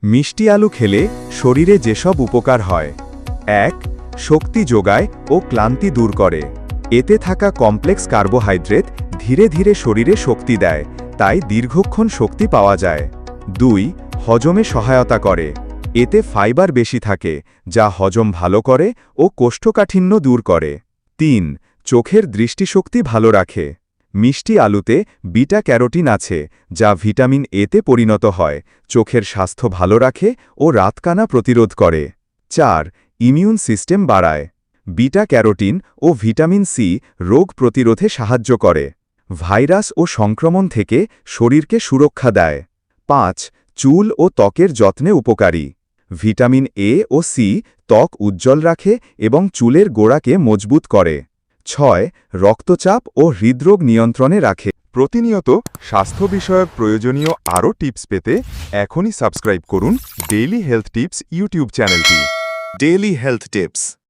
মিষ্টি আলু খেলে শরীরে যেসব উপকার হয়। ১. শক্তি যোগায় ও ক্লান্তি দূর করে। এতে থাকা কমপ্লেক্স কার্বোহাইড্রেট ধীরে ধীরে শরীরে শক্তি দেয়, তাই দীর্ঘক্ষণ শক্তি পাওয়া যায়। ২. হজমে সহায়তা করে। এতে ফাইবার বেশি থাকে, যা হজম ভালো করে ও কোষ্ঠকাঠিন্য দূর করে। ৩. চোখের দৃষ্টিশক্তি ভালো রাখে। মিষ্টি আলুতে বিটা ক্যারোটিন আছে, যা ভিটামিন এতে পরিণত হয়, চোখের স্বাস্থ্য ভালো রাখে ও রাতকানা প্রতিরোধ করে। ৪. ইমিউন সিস্টেম বাড়ায়। বিটা ক্যারোটিন ও ভিটামিন সি রোগ প্রতিরোধে সাহায্য করে, ভাইরাস ও সংক্রমণ থেকে শরীরকে সুরক্ষা দেয়। ৫. চুল ও ত্বকের যত্নে উপকারী। ভিটামিন এ ও সি ত্বক উজ্জ্বল রাখে এবং চুলের গোড়াকে মজবুত করে। ৬. রক্তচাপ ও হৃদরোগ নিয়ন্ত্রণে রাখে। প্রতিনিয়ত স্বাস্থ্য বিষয়ক প্রয়োজনীয় আরও টিপস পেতে এখনই সাবস্ক্রাইব করুন ডেইলি হেলথ টিপস ইউটিউব চ্যানেলটি। Daily health tips.